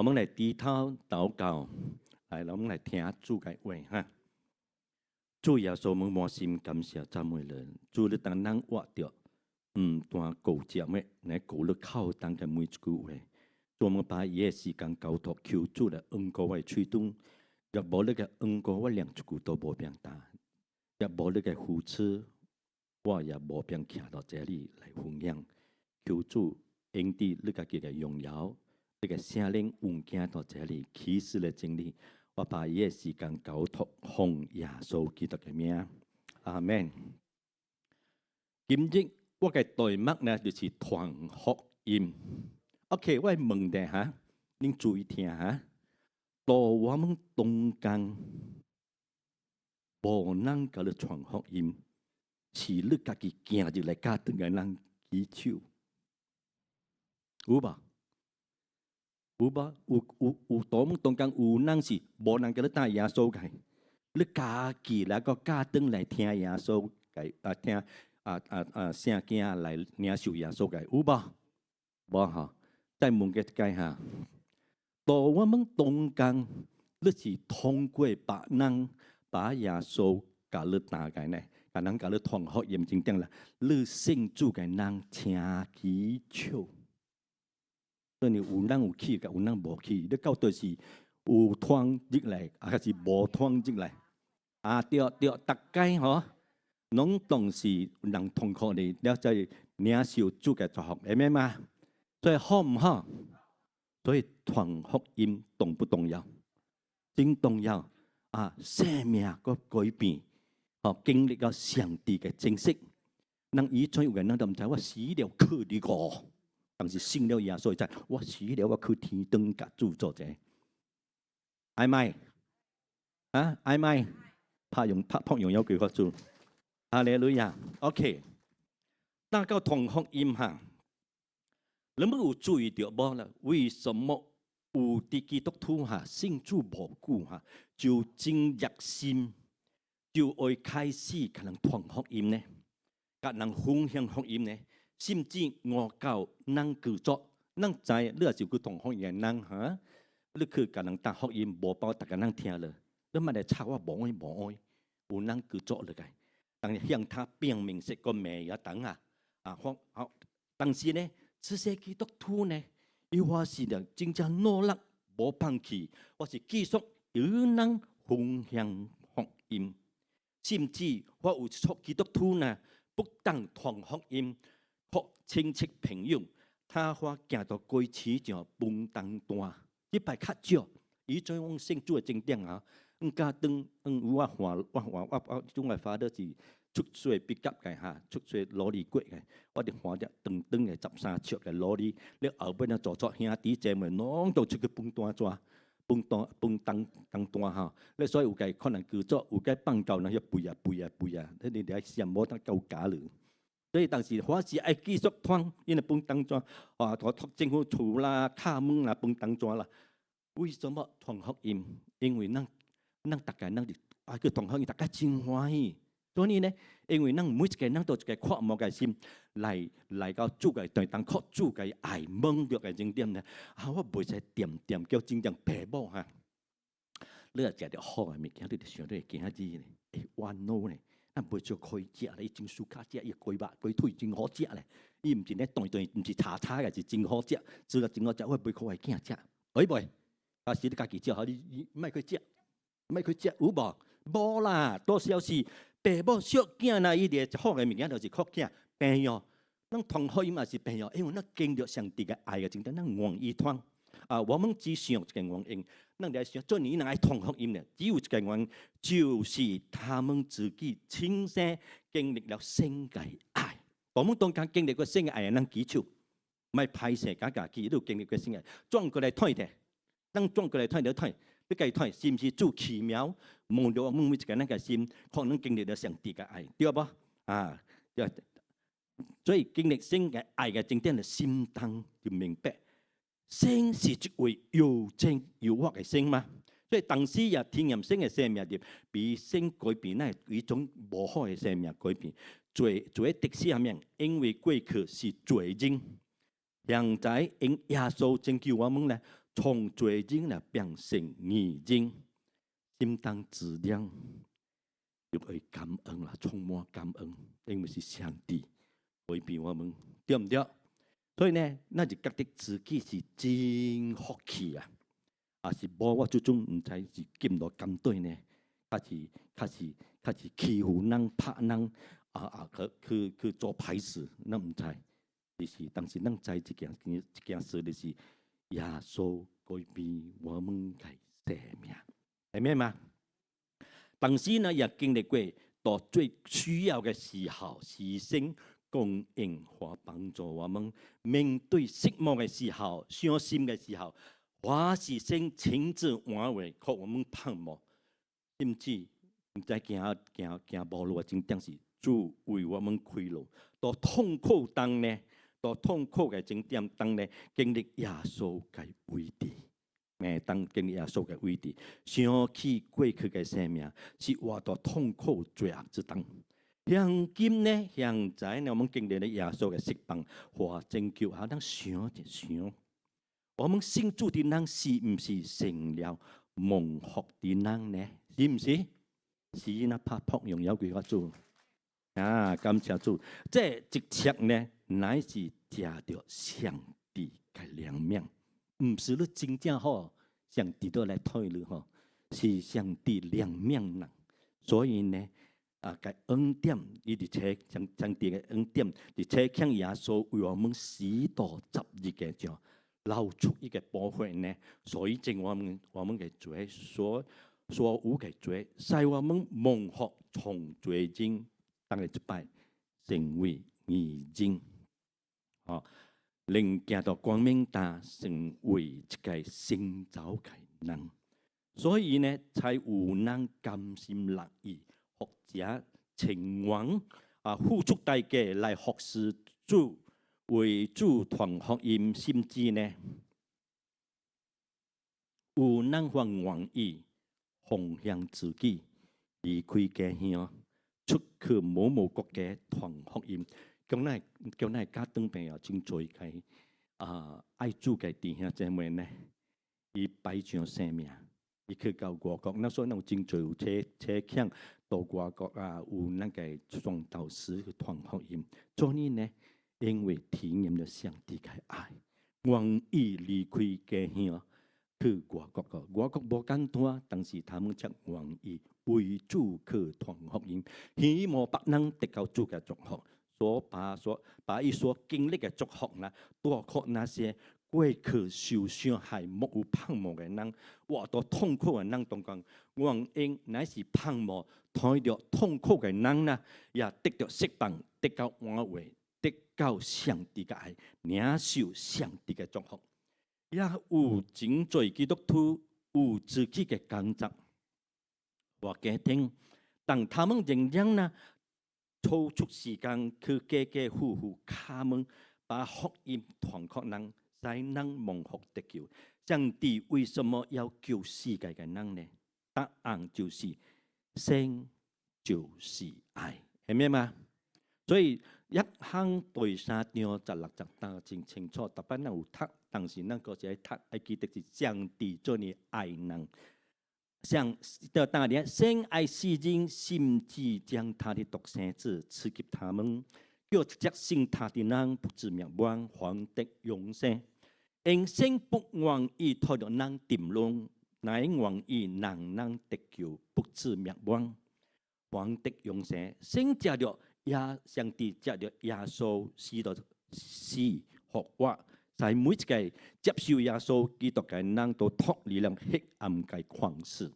我們來低頭禱告，來，我們來聽主嘅話哈。主耶穌，我們滿心感謝讚美你，主你當咱活着，斷高接嘅，來高你口當嘅每一句話。主我們把伊嘅時間交託，求主來恩膏我吹動，若無你嘅恩膏，我連一句都無變答；若無你嘅扶持，我也無變徛到這裡來分享。求主恩典你家己嘅榮耀，你嘅聖靈運行到這裡，啟示嘅真理。我把伊嘅時間交託奉耶穌基督嘅名，阿門。今日我嘅題目呢就是傳福音。OK， 我問你嚇，您注意聽嚇。到我們中間無人甲你傳福音，是你家己行入來家庭嘅人舉手，有無？有無？有到我們中間有人是無人甲你帶耶穌嘅，你家己來個家庭來聽耶穌嘅，聽聖經來領受耶穌嘅，有無？無嚇。再問一個嚇，到我們中間，你是通過別人把耶穌甲你打開呢？甲人甲你傳福音真正啦，你信主嘅人請舉手。所以有人有去，有人無去。你到底是有傳入來，還是無傳入來？對，大概嗬，攏當是人通過你，了再領受主嘅祝福，明白嗎？所以好唔好？所以傳福音重不重要？真重要生命個改變，經歷到上帝嘅正式。人以前有個人都唔知，我死了去呢個，但是信了耶穌，就我死了我去天堂甲主作者。係咪？係咪？拍用有幾個字？哈利路亞。OK， 那個傳福音嚇。你們有注意到無啦？為什麼有啲基督徒嚇信主無久嚇，就真熱心，就愛開始可能傳福音呢？甲人分享福音呢？甚至我教人工作，人知你也是去傳福音嘅人嚇，你去甲人答福音無包大家人聽了，你咪嚟插我無愛，有人工作嚟嘅，但係向他表明是個咩嘢等但是呢？這些基督徒呢，伊話是的，真正努力無放棄，我是繼續有人分享福音，甚至我有出基督徒呢，不但傳福音，學親戚朋友，他話行到過市場分擔單，一擺較少，伊再往聖主嘅正典啊，家當我中嘅發的是。出水必急嘅嚇，出水攞嚟骨嘅，我哋看只長長嘅13尺嘅攞嚟，你後邊咧做兄弟姐妹，攏都出去分擔抓，分擔嚇。你所以有計可能叫做有計放狗，那要背啊，你哋係冇得夠假了。所以當時我是愛繼續傳，因為分擔抓我政府處啦、卡門啦、分擔抓啦。為什麼傳福音？因為咱大家咱就去傳福音，大家真歡喜。所以呢，因為咱每一個人都一個渴慕嘅心來到主嘅對當，靠主嘅愛蒙着嘅重點呢。我袂使點叫真正父母嚇，你若食着好嘅物件，你就想到今仔日呢，彎路呢，咱袂少可以食咧，伊真舒卡食，伊雞肉雞腿真好食咧，伊毋是咧斷，毋是叉嘅，是真好食，做了真好食，我袂靠我囝食，會袂？但是你家己食好，你唔愛去食，有無？無啦，多少是。爸母小囝呐，伊哋好嘅物件就是靠囝朋友，咱傳福音嘛是朋友，因為咱經歷上帝嘅愛嘅真正，咱願意傳。我們只想一個原因，咱嚟想做你能愛傳福音咧，只有一個原因，就是他們自己親身經歷了神嘅愛。我們當間經歷過神嘅愛嘅人舉手，唔係歹勢家己都經歷過神嘅愛，轉過來睇嘅，咱轉過來睇。你計睇是唔是主奇妙望到我們每一個人嘅心，可能經歷到上帝嘅愛，對不？所以經歷神嘅愛嘅正典嘅心當就明白，神是一位又真又活嘅神嘛。所以當時也體驗神嘅生命點，比神改變呢一種無好嘅生命改變。罪的下面，因為過去是罪人，現在因耶穌拯救我們呢，從罪人來變成義人，心當自量，就會感恩啦，充滿感恩，因為是上帝回避我們，對唔對？所以呢，咱就覺得自己是真福氣啊！啊是無我這種唔知是見到咁對呢，較是欺負人、拍人去做歹事，咱唔知。就是但是咱知一件事，就是耶穌改變我們嘅生命，係咩嘛？當時呢也經歷過到最需要嘅時候，犧牲。供應和幫助我們面對失望嘅時候、傷心嘅時候，或是先親自安慰，給我們盼望，甚至唔知行無路，真正是主為我們開路。到痛苦當呢，到痛苦嘅景點當呢，經歷耶穌嘅偉大，每當經歷耶穌嘅偉大，想起過去嘅生命，是活到痛苦罪惡之當。現今呢，現在呢，我們經歷了耶穌嘅釋放和拯救，我哋想一想，我們信主的人是唔是成了蒙福的人呢？是唔是？是那拍撲榮耀歸給主啊！感謝主，這一切呢，乃是借着上帝嘅憐憫，唔是你真正好，上帝都來退你嗬，是上帝憐憫人，所以呢。嘅恩典，伊哋且上帝嘅恩典，而且向耶穌為我們許多十字嘅就流出一個寶血呢，所以正我們嘅罪所有嘅罪，使我們蒙福從罪中當嚟一擺成為義人，哦，能見到光明大，成為一個新造嘅人，所以呢，才有人甘心樂意。學者情願付出代價來服侍主，為主傳福音，甚至呢有人還願意奉獻自己，離開家鄉，出去某某國家傳福音。叫咱家長朋友真做嘅愛主嘅弟兄姊妹呢，伊擺上生命。伊去到外國，那所以真濟有車輛到外國有那個傳道士去傳福音。所以呢，因為體驗咗上帝嘅愛，願意離開家鄉去外國個。外國無簡單，但是他們卻願意為主去傳福音，希望別人得到主嘅祝福。把伊所經歷嘅祝福呢，多給那些過去受傷害、沒有盼望嘅人，活到痛苦嘅人當中，原因乃是盼望睇到痛苦嘅人呢，也得到釋放、得到安慰、得到上帝嘅愛，領受上帝嘅祝福。也有真濟基督徒有自己嘅工作和家庭，但他們仍然呢，抽出時間去家家戶戶敲門，把福音傳給人。使人蒙福得救，上帝為什麼要救世界嘅人呢？答案就是神就是愛，係咩嘛？所以一項對3章16節真清楚，特別有讀，但是咱個是讀，要記得是上帝做你愛人。像到大點，神愛世人，甚至將他的獨生子賜給他們，叫一切信他的人不至滅亡，反得永生。因神不願意拖着人沉淪，乃願意讓人得救，不至滅亡，反得永生。神藉着上帝藉着耶穌死復活，使每一個接受耶穌基督嘅人都脫離了黑暗嘅權勢，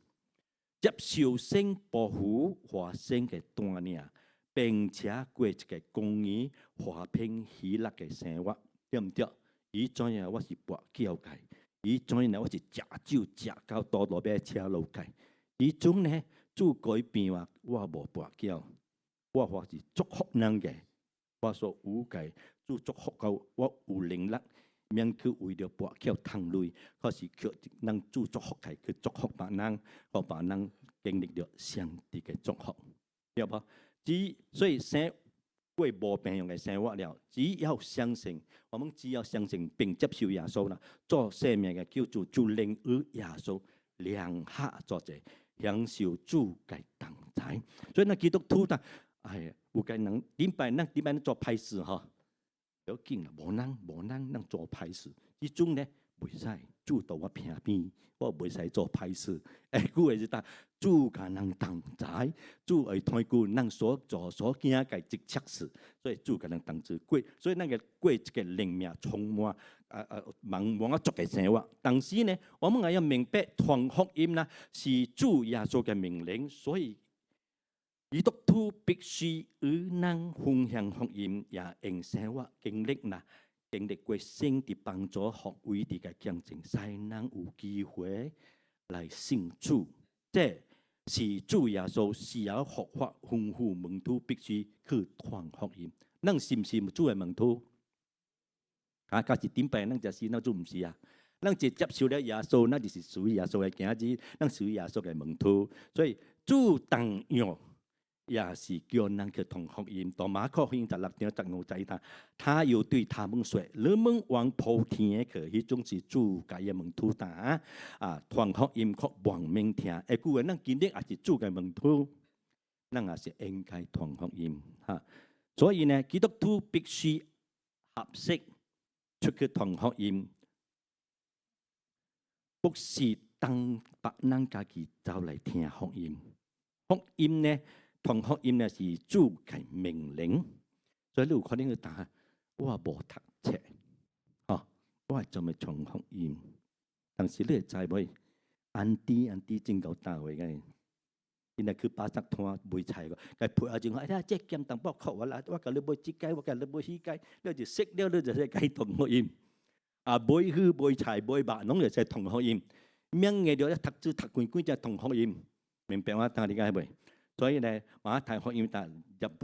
接受神保護和神嘅帶領，並且過一個公義、和平、喜樂嘅生活，對唔對？伊怎樣我是跋筊嘅，伊怎樣我是食酒食到多路邊車路嘅，伊種呢主改變我無跋筊，我是祝福人嘅，我所有嘅主祝福到我有能力，免去為了跋筊貪累，可是卻能主祝福嘅去祝福別人，讓別人經歷了上帝嘅祝福，對不？所以過無病樣嘅生活了。只要相信，我們只要相信並接受耶穌啦，做生命嘅救主，就領與耶穌兩下作者，享受主嘅同在。所以呢，基督徒啦，有嘅人點辦做歹事嗬？有見啦，無人做歹事，呢種呢袂使主到我旁邊，我袂使做歹事。句話是答主甲人同在，主會推顧人所做所行嘅一切事，所以主甲人同在過，所以那個過一個靈命充滿茫茫足嘅生活。但是呢，我們也要明白傳福音啦，是主耶穌嘅命令，所以基督徒必須與人分享福音，也用生活經歷啦。經歷過聖的幫助學會啲嘅見證，使人有機會來信主。這是主耶穌是有學法豐富門徒必須去傳福音。咱是唔是主嘅門徒？假是點辦？咱就是咱做唔是啊？咱就接受了耶穌，咱就是屬於耶穌嘅囝子，咱屬於耶穌嘅門徒。所以主同樣也是叫人去傳福音。到馬可福音16章15節，他又對他們說：你們往普天去，迄種是主嘅門徒打傳福音給亡命聽。句話，咱今日也是主嘅門徒，咱也是應該傳福音嚇。所以呢，基督徒必須合適出去傳福音，不是等別人家己走嚟聽福音。福音呢？傳福音呢是主嘅命令，所以你有可能去答我無讀冊，我做咩傳福音？但是你會知袂？安迪真夠大位嘅，因為去巴薩攤買菜個，佢配下就話：哎，即劍淡薄扣我啦，我甲你買即雞，我甲你買迄雞，你就識了，你就係解傳福音。買魚、買菜、買肉，攏就係傳福音。免嘅了，讀書讀幾就傳福音，明白我答你解袂？所以呢，馬太福音入8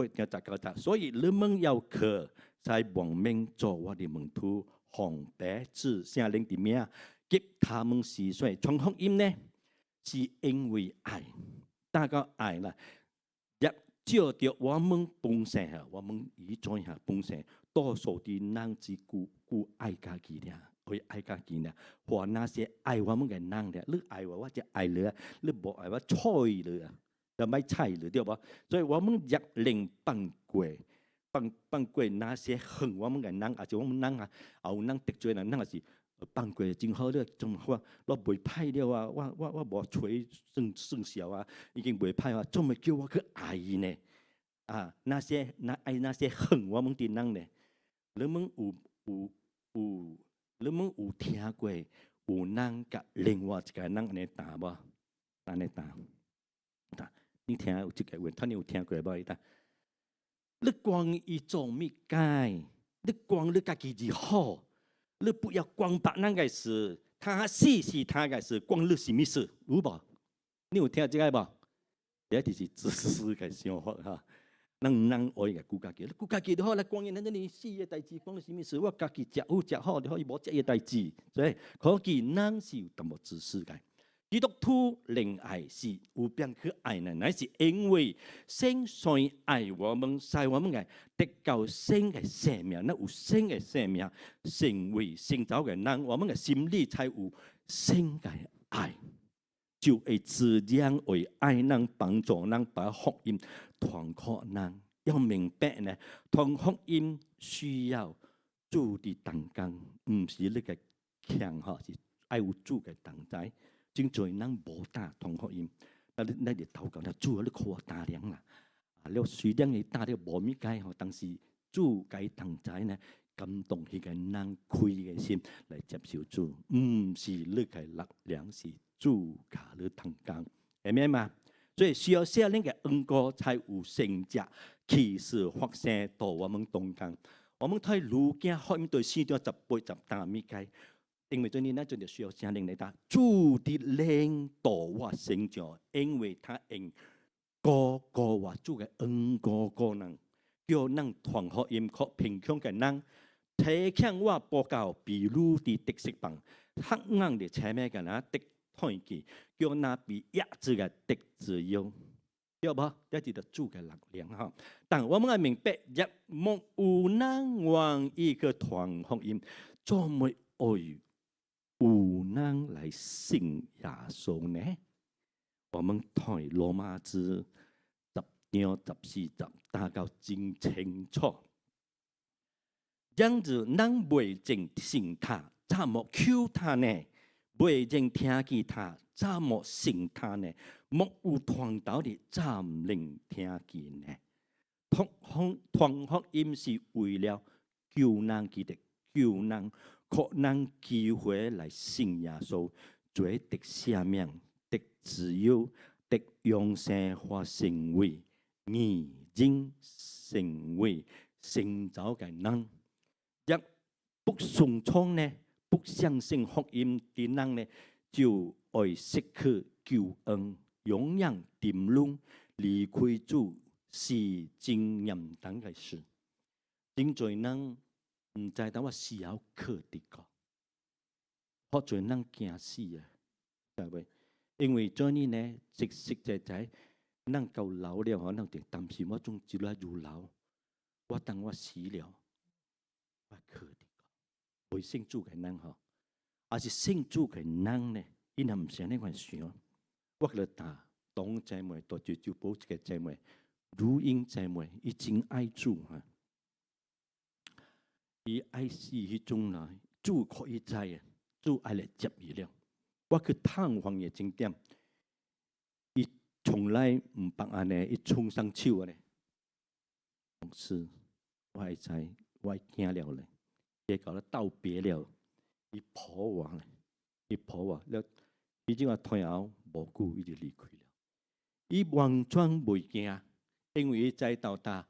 章19節，所以你們要去，在亡命做我的門徒，奉父子聖靈的名，給他們施洗。傳福音呢，是因為愛，大家愛啦，也照着我們本性嚇，我們以前嚇本性，多數啲人只顧愛家己咧，會愛家己咧，或那些愛我們嘅人咧，你愛我就愛你，你無愛我睬你啊！就咪猜了，對吧？所以我們若能放過那些恨我們嘅人，而且我們人啊，有人得罪人，也是放過真好咧。仲話我袂歹了啊，我無吹算笑啊，已經袂歹啊，做咪叫我去愛呢？那些愛那些恨我們的人呢？你們有聽過有人甲另外一個人安尼打無？安尼打。你聽有這個話，他你有聽過無？你光伊做咩解？你光你家己就好，你不要光別人嘅事，他事是他嘅事，光你是咩事？有無？你有聽這個無？這就是自私嘅想法嚇。人愛嘅顧家己，你顧家己就好啦。光人哋死嘅代志，光你是咩事？我家己食好食好，你可以無這嘅代志。所以可見人是有咁麼自私嘅。基督徒靈愛是有變去愛呢，乃是因為神所愛我們，使我們嘅得到新嘅生命，那有新嘅生命，成為聖造嘅人，我們嘅心裡才有新嘅愛，就會自然為愛人幫助人，把福音傳給人。要明白呢，傳福音需要主的同工，唔是你嘅強嚇，是愛有主嘅同在。真多人無打傳福音，那就禱告啦，主啊，你給我打糧啦！你雖然你打了無咩解，但是主嘅同在呢，感動迄個人開嘅心來接受主，唔是你嘅力量，是主加你同工，明白嗎？所以需要聖靈嘅恩膏，才有聖者啟示發生到我們當中。我們睇路加福音對4章18節打咩解？因為對你呢，就需要聖靈嚟打主的靈導我成長，因為他用個個話主嘅恩個人，叫人傳福音給貧窮嘅人，提倡我報告比如的得釋放，黑暗的前面嘅人得推舉，叫那被壓制嘅得自由。對無？這是主嘅力量哈。但我們要明白，若冇有人願意去傳福音，做乜愛有人來信耶穌呢？我們睇羅馬字10章14節打到真清楚。樣子人未曾信他，怎麼求他呢？未曾聽見他，怎麼信他呢？沒有傳道的，怎能聽見呢？傳福音是為了救人記得，救人給人機會來信耶穌，罪得赦免，得自由，得永生或成為義人，成為聖造嘅人。若不順從呢，不相信福音嘅人呢，就會失去救恩，永遠沉淪，離開主是真嚴重嘅事。真多人唔知道我是要克敵個，好多人驚死啊！係咪？因為做呢呢，實實在，人夠老了，可能就擔心我仲越來越老，我等我死了。克敵個，未信主嘅人嗬，還是信主嘅人呢？伊若唔想呢個想，我嚟打當姊妹，多就保嘅姊妹，如英姊妹，伊真愛主哈，伊愛死迄種啦，主可以知啊，主愛嚟接伊了。我去探訪嘅景點，伊從來唔白安尼，伊衝上手安尼，同事我愛知。我驚了咧，結果咧道別了，伊抱我咧，伊抱我了，伊只話退後無久，伊就離開了。伊完全袂驚，因為伊知道他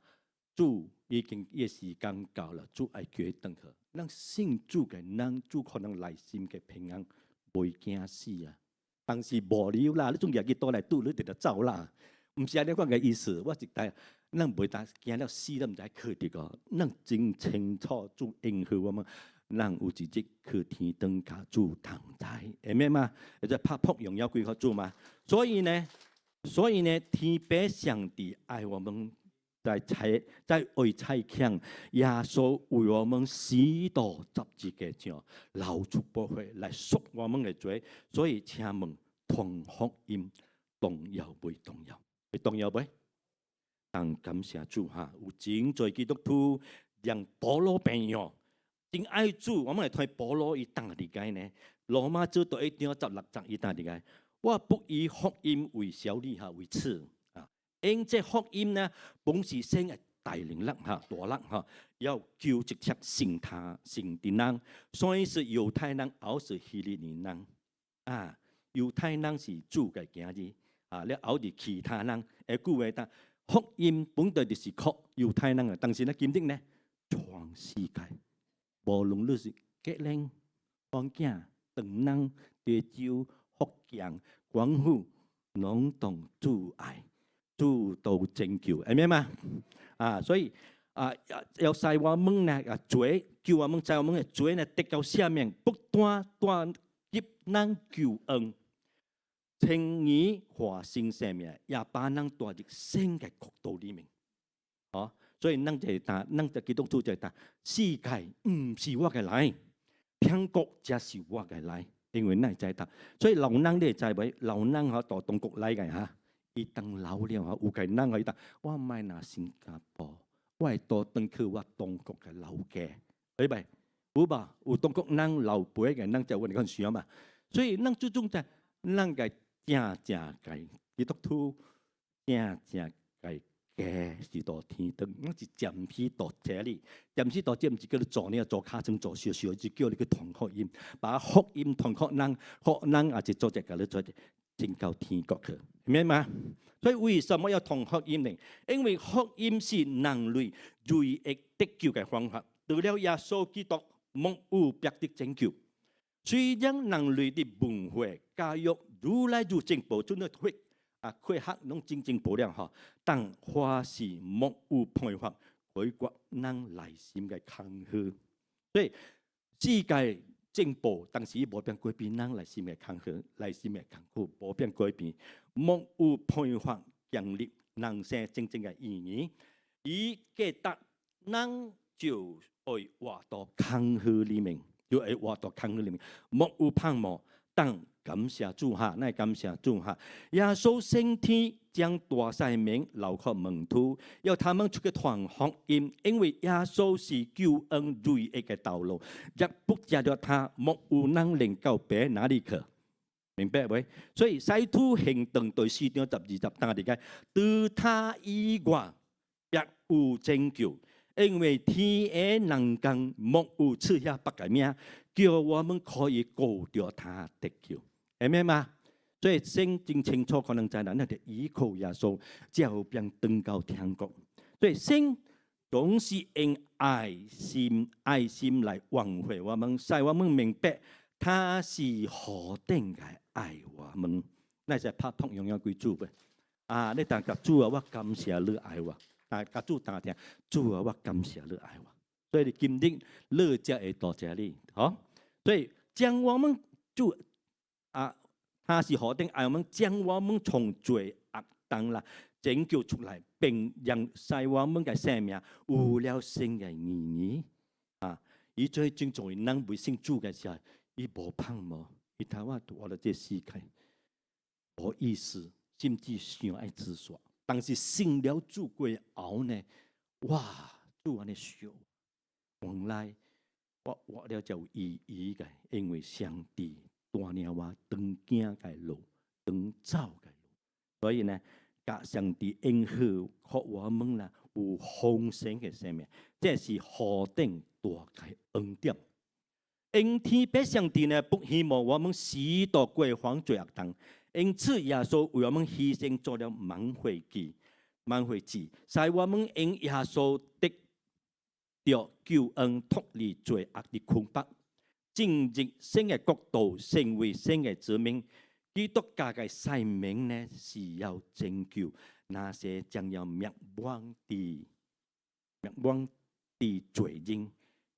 主已經嘅時間到了，主愛決定佢。咱信主嘅人，主可能內心嘅平安，袂驚死啊！但是無理由啦，你總日日倒來拄，你就得走啦。唔是安尼講嘅意思，我是帶。咱袂當驚了死了，唔知克敵個。咱真清楚主應許我們，咱有一日去天堂甲主同在，會咩嘛？或者拍破榮耀歸給主嘛？所以呢，天父上帝愛我們，在為差遣耶穌為我們死到十字架上，流出寶血來贖我們嘅罪。所以請問傳福音重要唔重要？會重要唔？但感謝主哈，有真多基督徒讓保羅朋友真愛主，我們嚟睇保羅伊當理解呢？羅馬書第1章16節伊當理解，我不以福音為小利哈為恥啊，因這福音呢本是神嘅大能力哈，大力哈，要救一切信他信的人，所以是猶太人，還是希利尼人啊？猶太人是主嘅兒子啊，了後啲其他人誒句話得。福音本來就是給猶太人嘅，但是呢，今日呢，全世界，無論你是吉林、方鏡、唐人、潮州、福建、廣府，攏當主愛、主道拯救，係咩嘛？啊，所以要使我們呢啊罪，叫我們在我們嘅罪呢得到赦免，不斷給人救恩。稱義和新生命，也把人帶入新嘅國度裏面。哦，所以咱就基督徒就係世界唔是我嘅來，天國才是我嘅來。因為咱知道，所以老人咧就係老人嚇到中國來嘅嚇，伊當老了嚇，有個人佢講，我唔係拿新加坡，我係到登去我中國嘅老家，係咪？有吧？有中國人老輩嘅人就我哋講想嘛，所以咱最終就咱嘅。正嘅基督徒，正嘅家是到天堂，我是暫時到這裡，暫時到這唔是叫你做呢，做卡層做少少，就叫你去傳福音，把福音傳給人，學人也是做隻嘅，你做隻進到天國去，明白嗎？所以為什麼要傳福音呢？因為福音是人類唯一得救嘅方法，除了耶穌基督，沒有別的拯救。雖然人類的文化教育越來越進步，真係科學攏真進步了嚇，但還是沒有辦法改革人內心嘅空虛。所以世界進步，但是冇變改變人內心嘅空虛，內心嘅空虛冇變改變，沒有辦法建立人生真正嘅意義。伊記得人就愛活到坑墟裡面，就愛活到坑墟裡面，莫有盼望。但感謝主哈，乃感謝主哈。耶穌升天將大使命留給門徒，要他們出去傳福音，因為耶穌是救恩唯一嘅道路，若不藉着他，莫有人能夠別哪裡去。明白未？所以使徒行傳第4章12節打嚟嘅，除他以外，別無拯救。因為天嘅人間莫有賜下別個名，叫我們可以告着他得救，係咪嘛？所以聖經清楚可能在咱哋依靠耶穌，才有變登到天國。所以聖總是用愛心來挽回我們，使我們明白他是何等嘅愛我們。那就拍拖樣樣歸主嘅。你但係主啊，我感謝你愛我。但係主打聽，主啊，我感謝你愛我，所以你今日你才會多謝你，好，所以將我們主他是何等愛我們，將我們從罪惡當中拯救出來，並讓使我們嘅生命有了新嘅意義。而最正重要，人未信主嘅時候，伊無盼望，伊睇我哋這世界無意思，甚至想愛自殺。但是信了主過後呢，哇！主安尼想，原來我活了就有意義嘅，因為上帝帶領我當行嘅路，當走嘅路。所以呢，甲上帝應許給我們啦有豐盛嘅生命，這是何等大嘅恩典。因天父上帝呢，不希望我們死到歸犯罪惡當。因此，耶穌為我們犧牲做了挽回祭，使我們因耶穌得到救恩，脫離罪惡的捆綁，進入新嘅國度，成為新嘅子民。基督教嘅使命呢，是要拯救那些將要滅亡的罪人，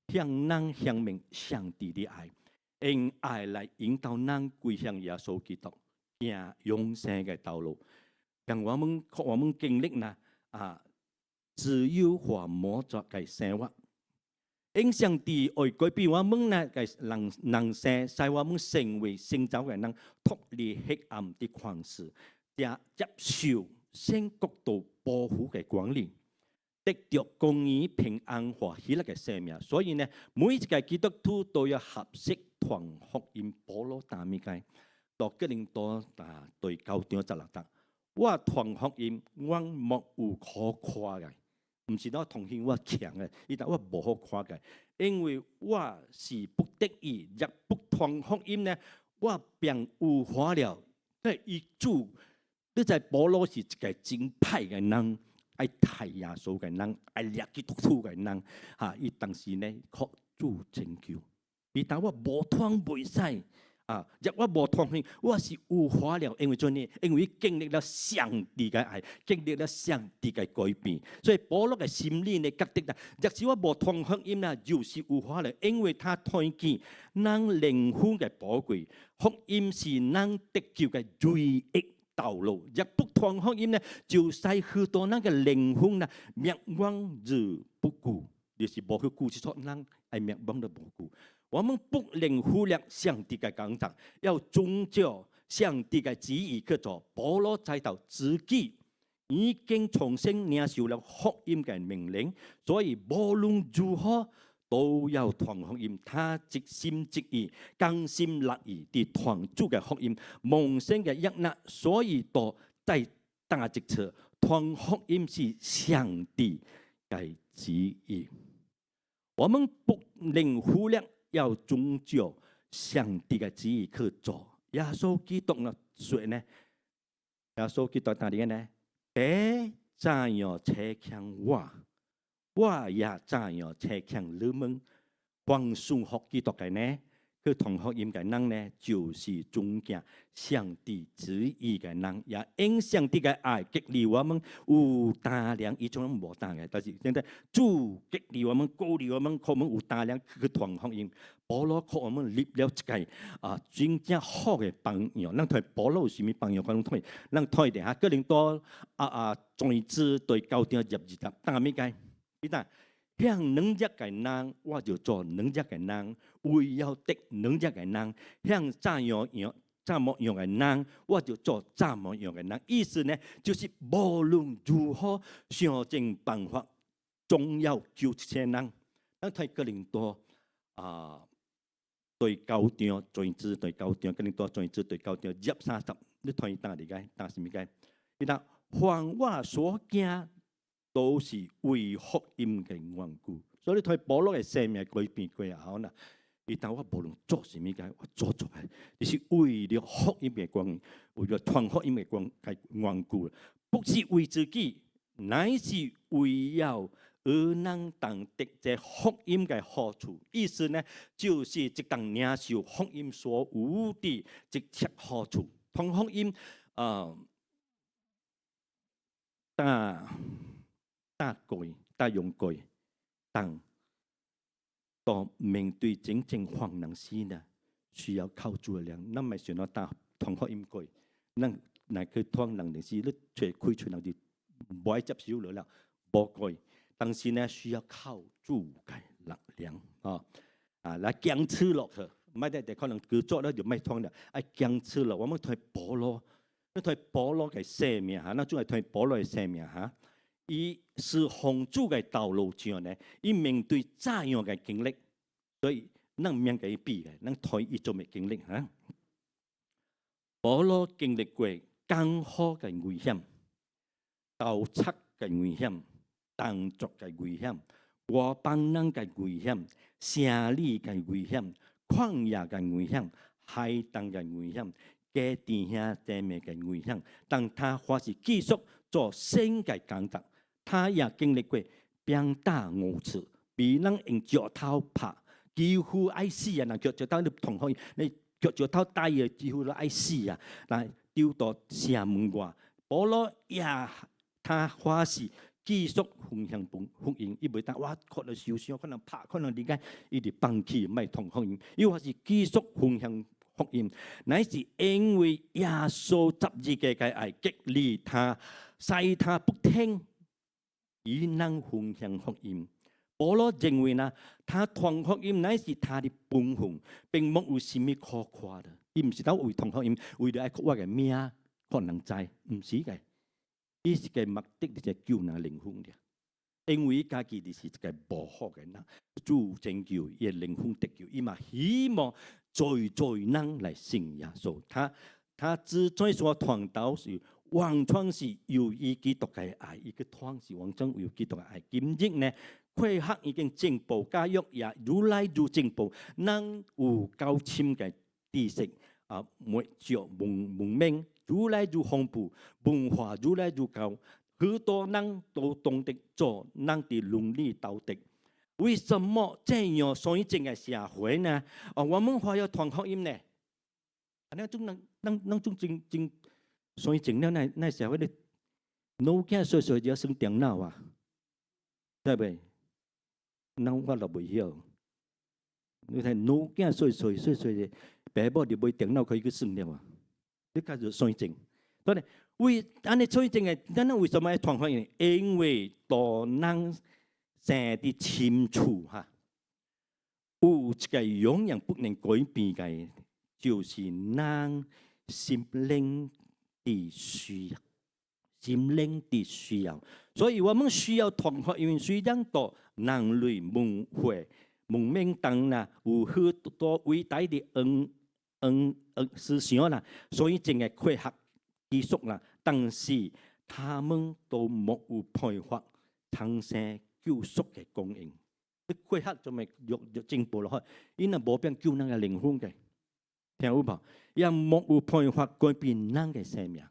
向人顯明上帝的愛，用愛來引導人歸向耶穌基督。行永生嘅道路，讓我們經歷呢自由和滿足嘅生活。因上帝愛改變我們呢嘅人生，使我們成為聖造嘅人，脫離黑暗的權勢，也接受新國度保護嘅管理，得到公義、平安和喜樂嘅生命。所以呢，每一個基督徒都要合適傳福音。保羅打咩嘅？到哥林多對9章16節，我傳福音，我莫有可誇嘅，唔是我同獻我強嘅，而係我無可誇嘅，因為我是不得已，若不傳福音呢，我便有話了。對於主，你在保羅是一個真歹嘅人，愛睇耶穌嘅人，愛掠基督徒嘅人，伊當時呢靠主拯救，而但我無傳袂使。若我無傳福音，我是有話了，因為做呢，因為經歷了上帝嘅愛，經歷了上帝嘅改變，所以保羅嘅心理呢覺得啦，若是我無傳福音啦，就是有話了，因為他睇見人靈魂嘅寶貴，福音是人得救嘅唯一道路。若不傳福音呢，就使許多人嘅靈魂啦滅亡而不顧，就是無去顧出人係滅亡都無顧。我們不能忽略上帝嘅講道，要遵照上帝嘅旨意去做。保羅知道自己已經重新領受了福音嘅命令，所以無論如何都要傳福音。他即心即意、甘心樂意地傳主嘅福音，蒙神嘅悅納，所以都在大直車傳福音是上帝嘅旨意。我們不能忽略。要遵照上帝嘅旨意去做。耶穌基督呢說呢？耶穌基督打點呢？別怎樣車強我也怎樣車強你們。凡順服基督嘅呢，去傳福音嘅人呢，就是尊敬上帝旨意嘅人，也因上帝嘅愛激勵我們有膽量，伊種人無膽嘅，但是現在主激勵我們、鼓勵我們，讓我們有膽量去傳福音。保羅給我們立了一個真正好嘅榜樣。咱睇保羅有啥物榜樣？咱睇下哥林多全知對9章12節，但係咩解？你睇。向能力嘅人，我就做能力嘅人；為要得能力嘅人，向怎麼樣嘅人，我就做怎麼樣嘅人。意思呢，就是無論如何想盡辦法，總要救這些人。咱睇哥林多對9章全知對9章，哥林多全知對9章30，你睇打理解，打什麼解？你睇凡我所驚。都是為福音嘅緣故，所以睇保羅嘅生命改變過後啦。伊當我無論做什麼嘅，我做嘅，就是為了福音嘅關，為了傳福音嘅緣故，不是為自己，乃是為要兒人當得這福音嘅好處。意思呢，就是即當領受福音所有的直接好處。傳福音大句、大用句，但當面對真正患難時呢，需要靠主嘅力量。咱咪選到大傳福音句，咱嚟去傳能力時，你除開出嚟就唔愛接受了，無句。但是呢，需要靠主嘅力量來堅持落去。唔係哋可能佢做咧就唔係傳啦，係堅持落。我們睇保羅，你睇保羅嘅生命嚇，咱仲係睇保羅嘅生命嚇。伊是奉主嘅道路上呢，伊面對怎樣嘅經歷，所以咱唔免佢比嘅，咱睇伊做咩經歷嚇。保羅經歷過艱苦嘅危險、盜賊嘅危險、動作嘅危險、外邦人嘅危險、城里嘅危險、曠野嘅危險、海灘嘅危險、家弟兄姊妹嘅危險，但他還是繼續做新嘅工作。他也經歷過鞭打5次，被人用腳頭拍，幾乎愛死啊！嗱，腳頭你同學，你腳頭打嘢幾乎都愛死啊！嗱，丟到城門外，保羅也他還是繼續分享福音，伊袂當我可能受傷，可能拍，可能點解伊哋放棄唔係同福音，伊還是繼續分享福音，乃是因為耶穌十字架嘅愛激勵他，使他不聽。以能分享福音，保羅認為呢，他傳福音乃是他的本分，並冇有什麼可誇的。伊唔是當為傳福音，為了愛我嘅命可能知，唔是嘅。伊是嘅目的就是救人靈魂嘅，因為家己是一個無好嘅人，主拯救伊靈魂得救，伊嘛希望在人來信耶穌。他之所傳道是。完全是由於基督嘅愛，伊個傳是完全由基督嘅愛。今日呢，科學已經進步，教育也愈來愈進步，人有高深嘅知識文明愈來愈豐富，文化愈來愈高，許多人都懂得做人的倫理道德。為什麼這樣水準嘅社會呢？我們還要傳福音呢？那種真。所以整了那社會的腦筋碎碎就要生電腦啊，對不對？那我都未曉。你睇腦筋碎碎嘅，爸母就買電腦可以去算了啊。你開始水整，所以為安尼水整嘅，咱為什麼要傳福音？因為當人生得清楚哈，有一個永遠不能改變嘅，就是人心靈。需要心靈的需要，所以我們需要傳福音。雖然到人類文明當啦，有許多偉大的思想啦，所以淨係科學技術啦，但是他們都冇有辦法產生救贖嘅供應。啲科學就咪越進步落去，因為冇變救人嘅靈魂嘅。聽有冇？也冇有辦法改變人嘅生命，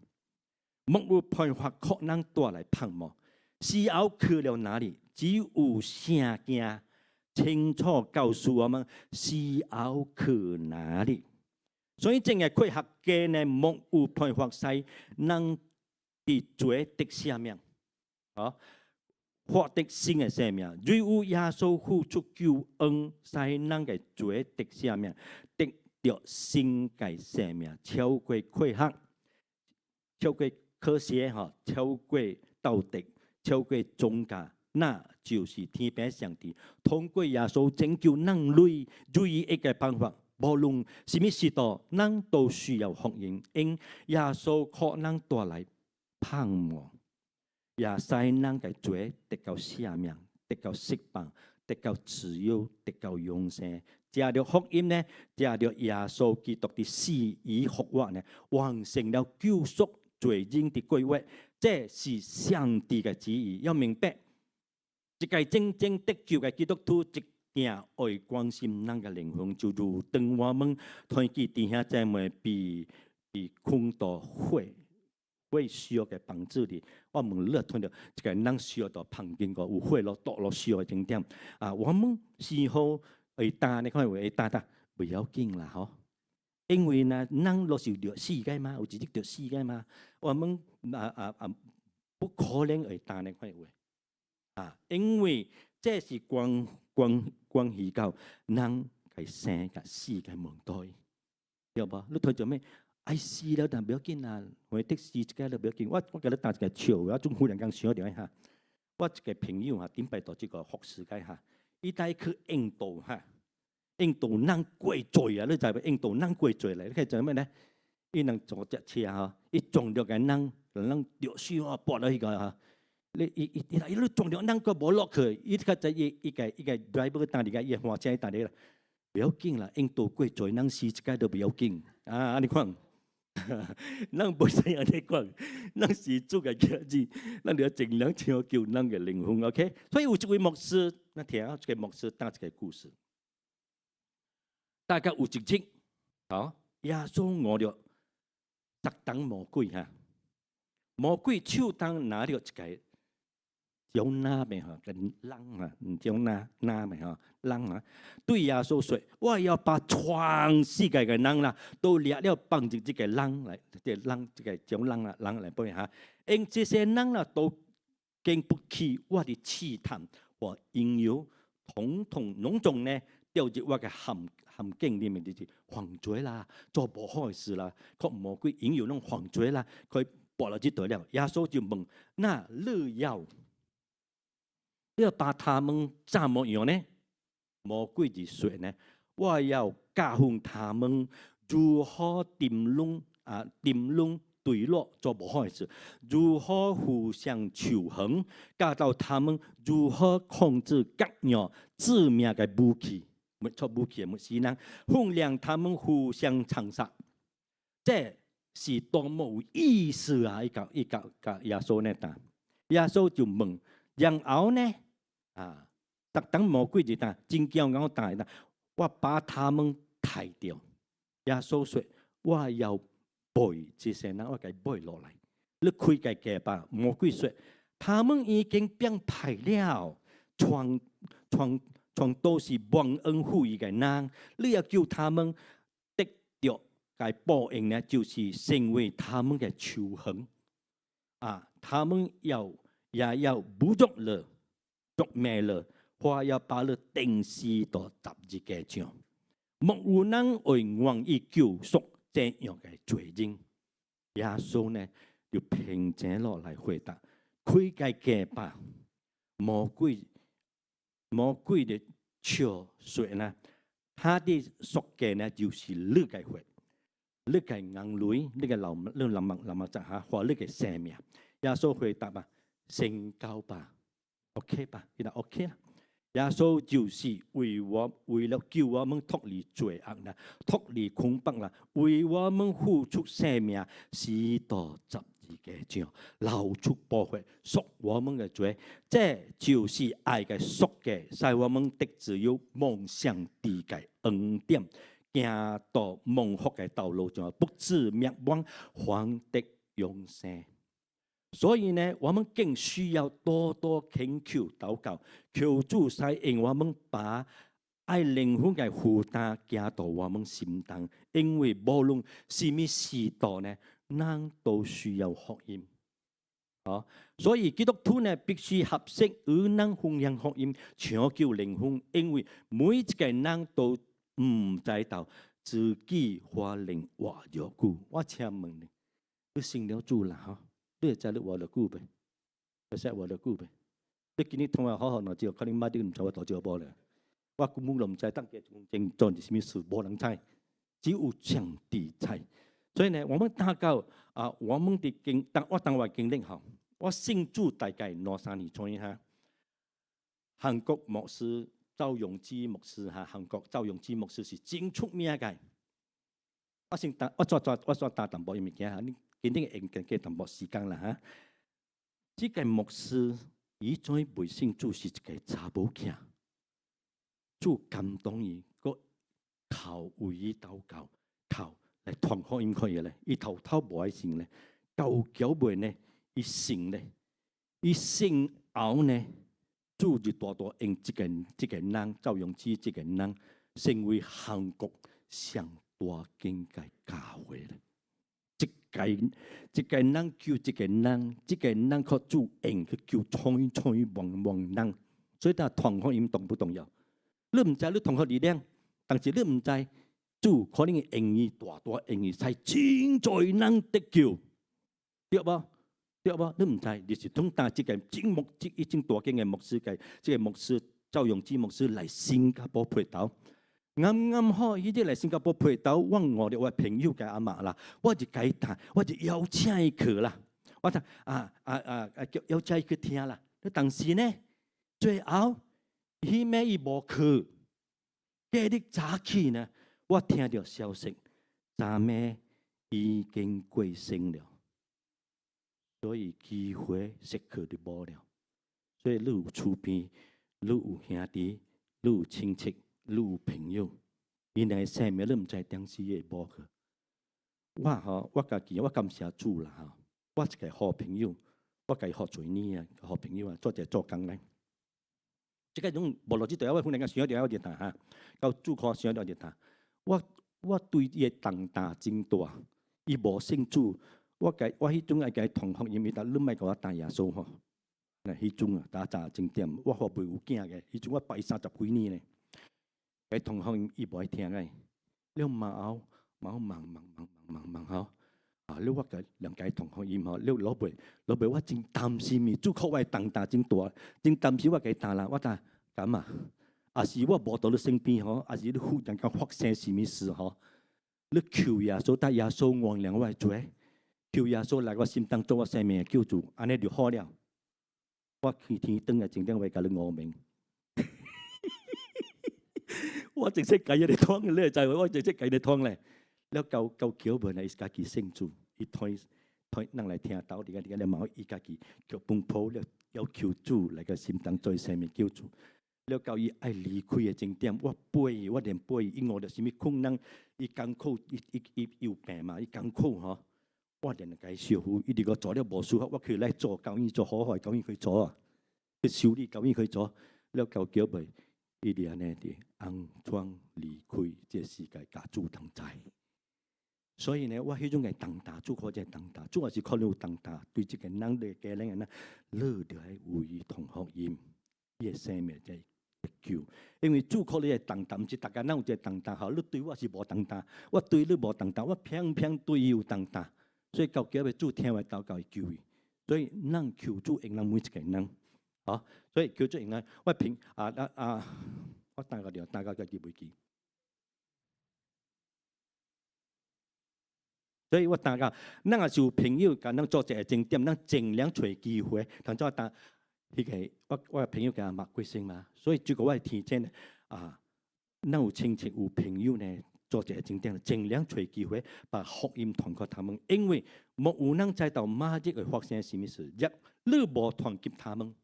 冇有辦法給人帶來盼望。死後去了哪裡？只有聖經清楚告訴我們是要去哪裡。所以正係佢客家呢，冇有辦法使能啲罪得赦免，啊，獲得新嘅生命。唯有耶穌付出救恩，使能嘅罪得赦免，得到新嘅生命，超過佢客，超過科學嚇，超過道德，超過宗教。那就是天父上帝通過耶穌拯救人類唯一嘅辦法，無論什麼時代，人都需要福音，因耶穌給人帶來盼望，也使人嘅罪得到赦免，得到釋放，得到自由，得到永生。藉着福音呢，藉着耶穌基督的死與復活呢，完成了救贖罪人的計劃，這是上帝嘅旨意。要明白。一個真正得救嘅基督徒，一定愛關心人嘅靈魂，就如當我們團結弟兄姊妹被困到火燒嘅房子裡，我們樂團到一個人需要到旁邊個有火咯，多咯需要嘅景點啊，我們是否會打呢？可能會打，不要緊啦，嗬，因為呢，人若是着死嘅嘛，有自己着死嘅嘛，我們不可能會打呢塊話。啊，因為這是關係到人嘅生嘅死嘅問題，對吧？你睇做咩？愛死了但不要緊啊，我的死一個都不要緊。我今日打一個笑，我仲忽然間想到一下，我一個朋友嚇點擺到這個學士嘅嚇，伊帶去印度嚇，印度人過罪啊！你知唔知印度人過罪嚟？你睇做咩咧？伊能坐隻車嚇，伊撞到個人掉水啊，搏到呢個嚇。你撞到人個冇落去，依家就一個 driver 打嚟嘅，一換車打嚟啦，不要緊啦，印度過罪人死一個都不要緊啊！你講，人唔使安尼講，人是主嘅兒子，人要盡量搶救人嘅靈魂 ，OK？ 所以有一位牧師，那聽啊，這個牧師打這個故事，大概有一日，啊，耶穌餓了10擔魔鬼嚇，魔鬼手當拿了一個。有哪咪嚇，跟人啊，唔叫哪咪嚇，人啊，對耶穌說：我要把全世界嘅人啦，都列了幫住這個人嚟，即係人，這個將人啦，人嚟幫嚇。因這些人啦，都經不起我的試探和引誘，統統攏總呢掉入我嘅陷阱裡面，就是犯罪啦，做不好事啦，給魔鬼引誘，攏犯罪啦，佢搏落去得了。耶穌就問：那你要把他們怎麼樣呢？魔鬼就說呢：我要教訓他們如何掂攏對落做不好事，如何互相仇恨，教導他們如何控制各樣致命嘅武器，沒錯武器沒事呢，訓練他們互相殘殺。這是多麼有意思啊！一個耶穌呢答，耶穌就問：然後呢？啊！當魔鬼就答，真叫我答啦，我把他們抬掉。耶穌說：我要背這些人，我給背落來。你開個價吧。魔鬼說：他們已經編排了，全都是忘恩負義嘅人。你要叫他們得到嘅報應呢，就是成為他們嘅仇恨。啊！他們也要侮辱了。捉咩了？話要把你釘死到十字架上，冇有人會願意救贖這樣嘅罪人。耶穌呢就平靜落嚟回答：開個價吧。魔鬼的笑說呢，他的贖價呢就是你嘅血，你嘅眼淚，你嘅流物質嚇，或你嘅生命。耶穌回答啊：成交吧。OK 吧，現在 OK 啦。耶穌就是為了救我們脫離罪惡啦，脫離捆綁啦，為我們付出生命，死到十字架上，流出寶血，贖我們嘅罪。這就是愛嘅贖價，使我們得自由，蒙上帝嘅恩典，行到蒙福嘅道路上，不至滅亡，反得永生。所以呢，我們更需要多多懇求禱告，求主使讓我們把愛靈魂嘅負擔加到我們心當，因為無論什麼時代呢，人都需要福音。所以基督徒呢必須合適與人分享福音，搶救靈魂，因為每一個人都唔知道自己花靈活咗久。我請問你，你信了主啦？嗬？你會知你活得久未？會識活得久未？你今日同我好好嗱，只可能買啲唔錯嘅大招波咧。我根本都唔知當嘅正做啲什麼事，冇人知，只有上帝知。所以呢，我們禱告我們的經，我當我經歷嗬，我信主大概23年左右嚇。韓國牧師趙永基牧師嚇，韓國趙永基牧師是真出名嘅。我做大淡薄嘅物件嚇，你今日應該嘅淡薄時間啦嚇。這個牧師以在未信主是一個查某囝，主感動伊，個靠為伊禱告，靠來傳福音可以咧。伊頭無愛信咧，到腳尾呢，伊信咧，伊信後呢，主就大大用這個人趙永基這個人成為韓國上大經嘅教會咧。一個人叫一個人，這個人靠主用去叫望人，所以但傳福音重不重要？你唔知你同學力量，但是你唔知主可能用伊大用伊使真在人得救，對無？對無？你唔知，就是通達這個已經大經嘅牧師嘅，這個牧師趙永基牧師嚟新加坡陪禱。啱好，伊啲嚟新加坡陪禱，我哋朋友嘅阿嫲啦，我就解談，我就邀請伊去啦。我就邀請伊去聽啦。但是呢，最後伊尾伊無去，隔日早起呢，我聽到消息，昨暝已經過身了，所以機會失去就無了。所以你有厝邊，你有兄弟，你有親戚。你有朋友，因為生命你唔知當時會無去。我家己我感謝主啦，我一個好朋友，我家己學做呢啊，好朋友啊，做工咧。即個種無落之對，我可能講想到一點嚇，到主課想到一點。我對伊嘅重擔真大，伊無信主，我迄種愛甲伊同學，因為但你莫甲我打耶穌吼。嗱，迄種啊，打雜正點，我後輩有囝嘅，迄種我拜30幾年咧。喺同學伊無愛聽嘅，了忙吼，你我個兩個同學伊吼，了老輩我真擔心伊，主考我重擔真大，真擔心我個擔啦，我擔咁啊，啊是我無到你身邊吼，啊是你忽然間發生什麼事吼，你求耶穌，但耶穌原諒我嘅罪，求耶穌來我心當做我生命嘅救主，安尼就好了。我去天燈嘅正定位甲你惡名。我直接計你湯嘅咧，就係我直接計你湯咧。了夠橋本嚟，家己信主，伊推人嚟聽到，點解你問伊家己腳崩破了，要求主嚟個心當做生命救主。了夠伊愛離開嘅正點，我背我連背，因我哋什麼困難，伊艱苦，伊有病嘛，伊艱苦嗬。我連個小夫，伊哋個做了無舒服，我佢嚟做教員做好，教員佢做啊，佢修理教員佢做，了夠橋本。伊哋安尼啲安裝離開這世界，甲主同在。所以呢，我迄種嘅重擔，主可真重擔，主也是可能有重擔。對這個人嘅家人呢，你就係為伊同福音，伊嘅生命在得救。因為主可能係重擔，唔是大家人有隻重擔，吼，你對我是無重擔，我對你無重擔，我偏對伊有重擔。所以到叫佢主聽我禱告救伊。所以人求主應人每一個人。所以叫做應咧，我平我大家記唔記？所以我大家，咱也是有朋友，甲咱做一個正點，咱盡量找機會。同咗但迄個我朋友甲阿媽過身嘛，所以如果我係天真咱有親戚有朋友呢，做一個正點，盡量找機會把福音傳給他們，因為冇有人知道馬日會發生什麼事，若你無傳給他們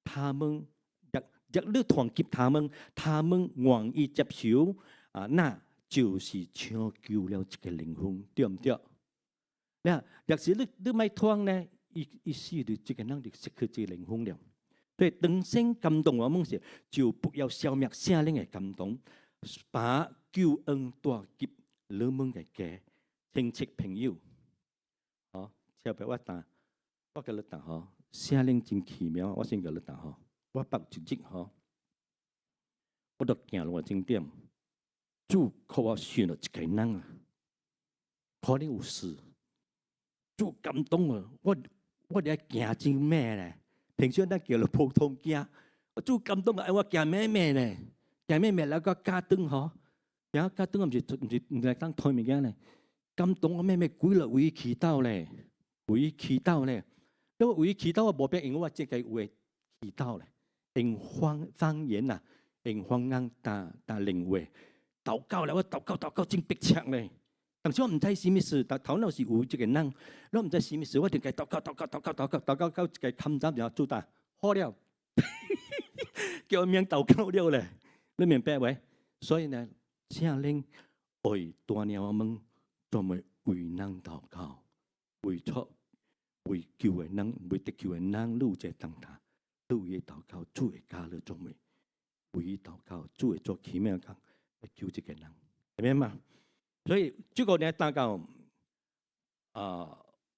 若你傳給他們願意接受那就是搶救了一個靈魂，對唔對？若是你咪傳呢，一死的这个人就失去这灵魂了。所以当神感动我们时，就不要消灭聖靈嘅感動，把救恩帶給你們嘅家親戚朋友。好，小朋友我甲你答嗬，聖靈真奇妙，我先甲你答嗬，我捌一日嗬，我都行路正點，主給我選了一個人啊，可能有事，主感動我哋行真咩咧？平常咱叫做普通行，主感動啊！我行咩咩咧？行咩咩，然後加燈嗬，然後加燈唔係當推物件咧，感動我咩咩幾落位祈禱咧，位祈禱咧，因為位祈禱我無必用我即個位祈禱咧，用方言啊，用方言打靈話，禱告咧，我禱告真迫切咧。當時我唔知什麼事，但頭腦是有這個人，我唔知什麼事，我就計禱告到一個冚站就做大好了，叫名禱告了咧，你明白未？所以呢，聖靈會帶領我們專門為人禱告，為錯為救嘅人，為得救嘅人，路在當他，路嘅禱告，主會加了專門為禱告，主會做奇妙工來救這個人，明白嗎？所以這個呢，大概有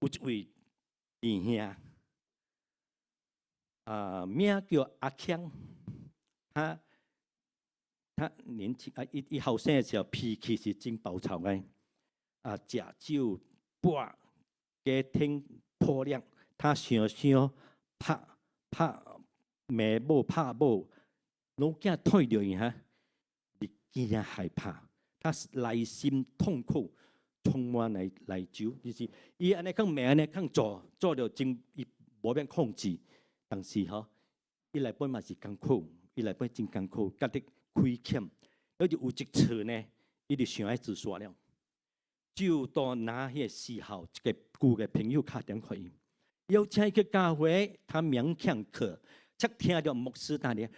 一位弟兄，名叫阿強，他年輕一後生嘅時候脾氣是真暴躁嘅，食酒跋家庭破裂，他常常拍媽母拍母，老囝退掉伊哈，你驚害怕。他內心痛苦，充滿內疚，就是伊安尼講命安尼講做到真伊無免控制，但是嗬，伊內本嘛是艱苦，伊內本真艱苦，覺得虧欠，而且有一次呢，伊就想要自殺了，就到那些時候，一個舊嘅朋友打電話伊，邀請伊去教會，他勉強去，則聽到牧師打電話。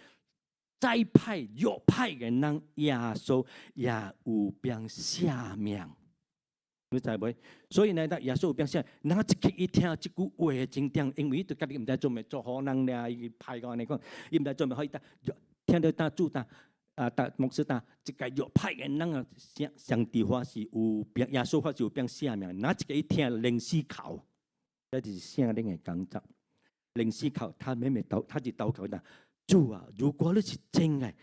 再派右派嘅人，耶穌也有變赦免，你知唔？所以呢，耶穌有變赦免，嗱一聽這句話真正，因為伊對家己唔知做咩做好人咧，伊派個安尼講，伊唔知做咩可以聽到打主打牧師打，一個右派嘅人啊，上帝話是有變，耶穌話是有變赦免，嗱一個一聽靈思考，這就是聖靈嘅工作，靈思考，他就禱告的。主啊，如果你是真嘅，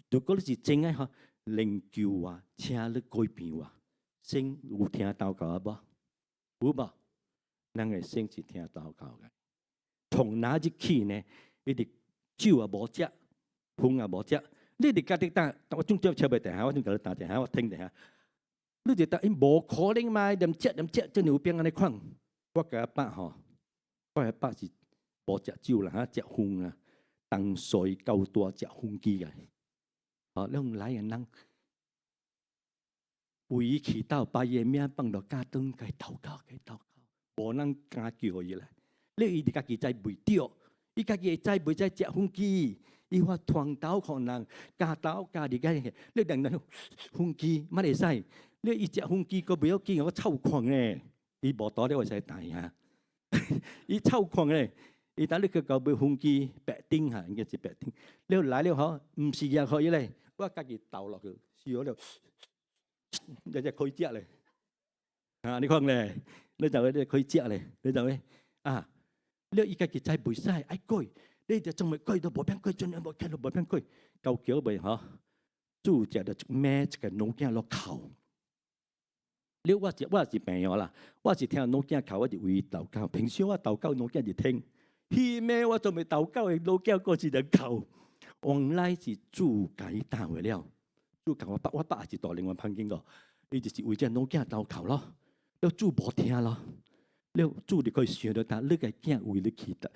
如果你是真嘅嗬，靈救我，請你改變我。聖有聽禱告無？有無？咱嘅聖是聽禱告嘅。從那日起呢，伊哋酒啊無食，飯啊無食。你哋家己打，我中朝敲袂定下，我中甲你打定下，我聽定下。你哋打，伊無可能嘛？連食，真有變安尼款。我甲阿伯嗬，我阿伯是無食酒啦，食飯啦。當水夠多食風機嘅，你用來嘅人為伊祈禱，把伊嘅名放到家中，佢禱告，無人敢叫伊啦。你伊哋家己在袂着，伊家己在袂在食風機，伊話傳導可能家島家己嘅，你等等風機乜會使？你伊食風機個袂要緊，我臭狂咧，伊無多咧會使大啊，伊臭狂咧。伊打你去搞杯風機白丁嚇，應該是白丁。你來了嗬，唔是也可以咧，我家己倒落去，燒咗，日日可以食咧。你講咧，你就可以食咧，你就咧你依家己在袂使愛改，你就仲未改到無變改，盡量無見到無變改，夠橋袂嗬，煮食到咩一個老囝落口。你我是朋友啦，我是聽老囝口，我就為禱告。平時我禱告老囝就聽。迄咩我仲未禱告嘅老囝過是人求，原來是主解答為了。主教我爸是大靈魂碰見過，伊就是為隻老囝禱告咯。了主無聽咯，了主就可以想到他，你個囝為你祈禱。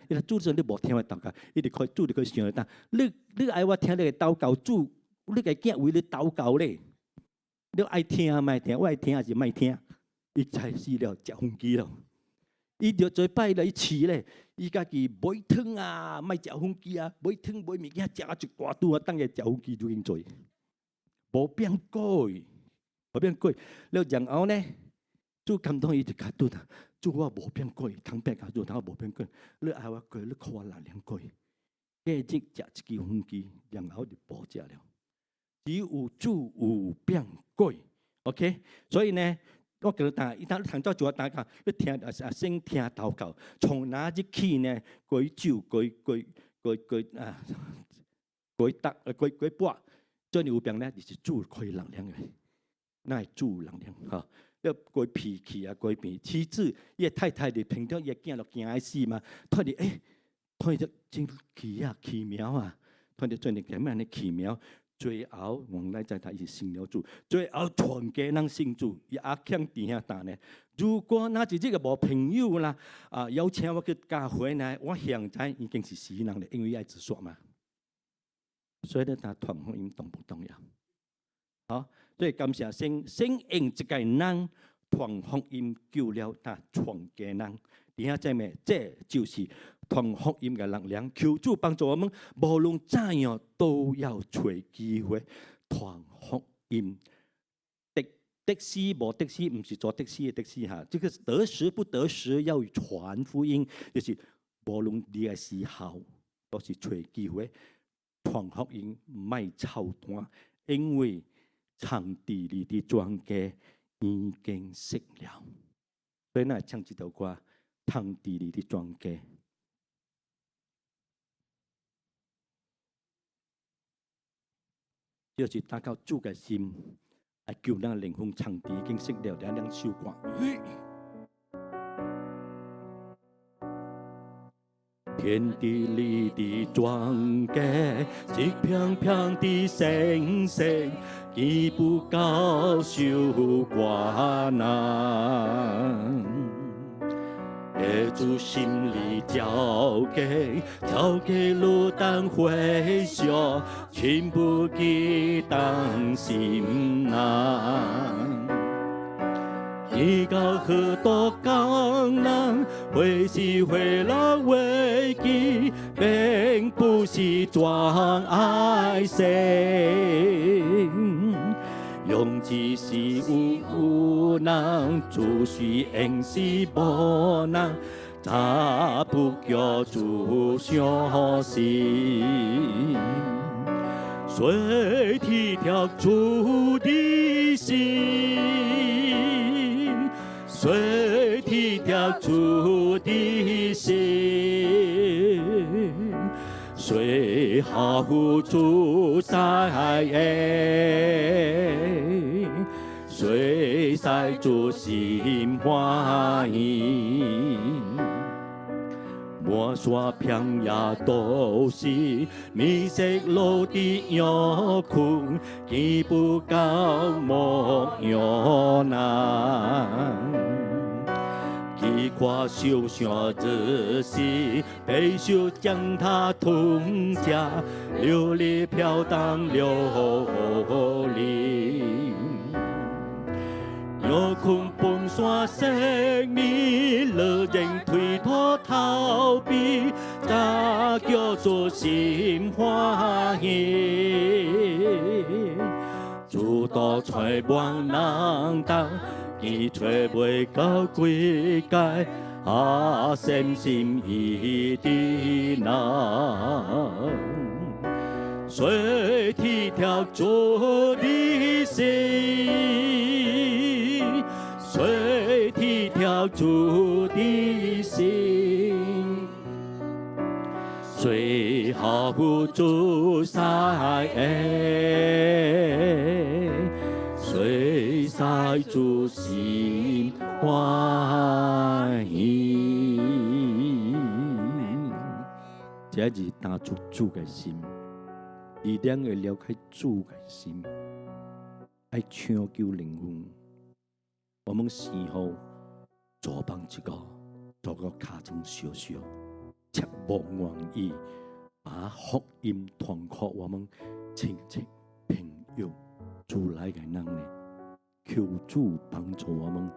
伊主說你無聽我禱告，伊就可以主就可以想到他，你愛我聽你嘅禱告，主你個囝為你禱告咧。你愛聽唔愛聽，我愛聽還是唔愛聽？伊才死了，食風機咯。伊就做擺來飼咧，伊家己買湯啊，賣食風機啊，買湯買物件食啊，一大肚啊，當個食風機就應做，無變改，無變改。了然後呢，主感動伊就卡頓啊，主我無變過，通白甲做，通我無變過。你愛我過，你靠我力量過。假日食一支粉雞，然後就無食了。只有主有變過 ，OK。所以呢，我叫你打，伊當你聽到主我打講，你聽先聽禱告，從那日起呢，改酒改八，做你有病呢，就是主可以力量嘅，那係主力量嚇。要改脾氣啊，改變。妻子，伊太太哋平常伊驚落驚死嘛，睇你睇到真奇妙啊，睇到真係咁樣嘅奇妙。最後我哋在睇是信了主，最後全家人信主，伊阿強弟兄打呢。如果那自己嘅無朋友啦，邀請我去教會呢，我現在已經是死人了，因為愛自殺嘛。所以咧，他傳福音重唔重要？好，所以感謝聖用一個人傳福音救了他全家人。弟兄姊妹，這就是傳福音嘅力量。求主幫助我們，無論怎樣都要找機會傳福音。的士無的士，唔是坐的士嘅的士嚇。這個得時不得時要傳福音，就是無論你嘅時候，都是找機會傳福音，唔係操蛋，因為上帝你的莊稼已經熟了。所以呢，唱這首歌，上帝你的莊稼。就是打到主嘅心，係叫咱靈魂上帝已經識了，兩首歌。天地裏的莊稼，一片片的星星，既不高收寡難。耶主心裏交給路當回響，全部給當心難。一個很多港人，會是為了危機，並不是裝愛心。擁擠是無能，主需恩是無能，咋不叫主相信？誰體貼主的心？誰體貼主的心？誰好主在愛？誰在主心歡喜？莫說平呀都是迷失路的有苦，既不高莫有難。既誇受傷之時，悲傷將他同家，流離飄蕩流離。有困崩刷生命，樂人推脫逃避，咋叫做心歡喜？主道吹望能當，伊吹袂到歸界，深心意的人。誰體貼主的心？誰體貼主的心？誰好主在愛？誰在主心歡喜？這是打出主嘅心，一定要了解主嘅心，愛搶救靈魂。我們時候左幫一個，做個卡中小小，切莫願意把福音傳給我們親戚朋友主來嘅人呢，求主幫助我們，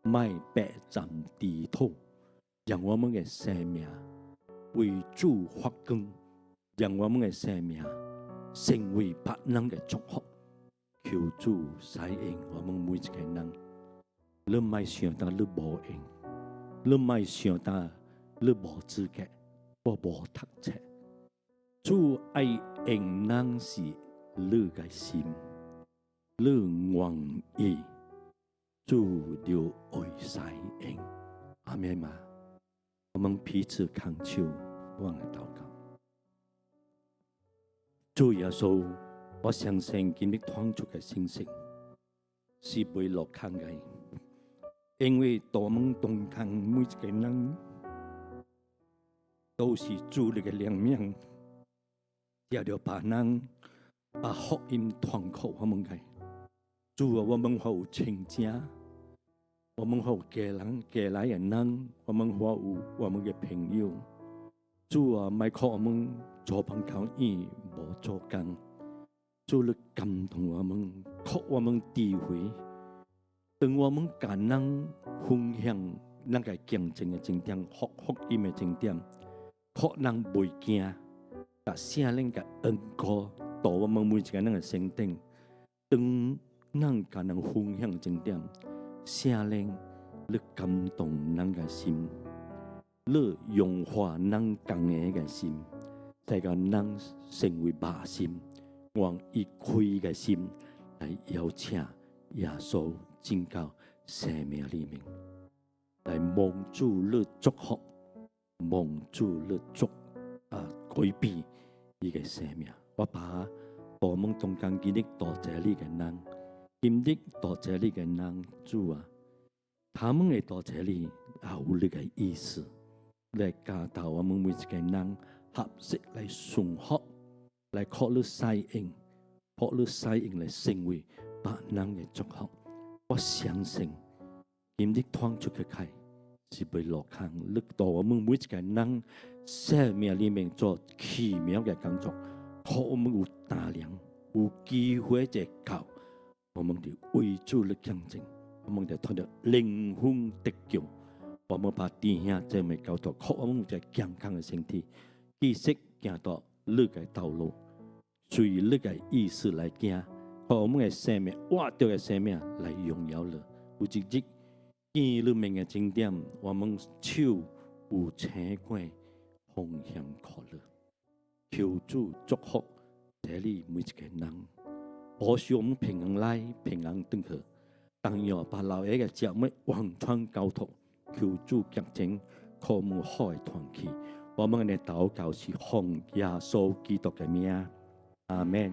賣白佔地土，讓我們嘅生命為主發光，讓我們嘅生命成為別人嘅祝福。求主使用我們每一個人。你唔係想到你無用，你莫想到你無資格，我無讀冊。主愛用人是你嘅心，你願意，主就會使用。阿們嘛，我們彼此牽手，我來禱告。主耶穌，我相信今日傳出嘅信息是袂落空嘅，因為我們同行每一個人都是主你嘅靈命。要着把人把福音傳給我們嘅主啊，我們好親家，我們好家人家來嘅人，我們好有我們嘅朋友。主啊，咪靠我們做朋友意無做工。主你感動我們，給我們智慧，當我們甲人分享咱個見證嘅重點，福音嘅重點，給人袂驚。把聖靈嘅恩膏到我們每一個人嘅身頂，當咱甲人分享重點，聖靈你感動咱嘅心，你融化咱剛硬嘅心，使個咱成為肉心，往伊開嘅心來邀請耶穌進到生命裡面，來蒙主你祝福，蒙主你改變伊嘅生命。我把我們中間今日多謝你嘅人，今日多謝你嘅人，主啊，他們嘅多謝你有你嘅意思，來教導我們每一個人合適來順服，來靠你使用，靠你使用來成為別人嘅祝福。我相信今日傳出嘅開是袂落空，你到我們每一個人生命裡面做奇妙嘅工作，讓我們有膽量，有機會就靠，我們就為主嚟見證，我們就通到靈魂得救，我們把弟兄姊妹交託，讓我們有健康嘅身體，繼續行到你嘅道路，隨你嘅意思來行，讓我們嘅生命活着嘅生命來榮耀你。有一日見你面嘅景點，我們手有青稞奉獻給你，求主祝福這裡每一個人，保守我們平安來，平安回去。當然把老爺嘅節目完全交託，求主結晶，給我們好嘅團契。我們嘅禱告是奉耶穌基督嘅名，阿門。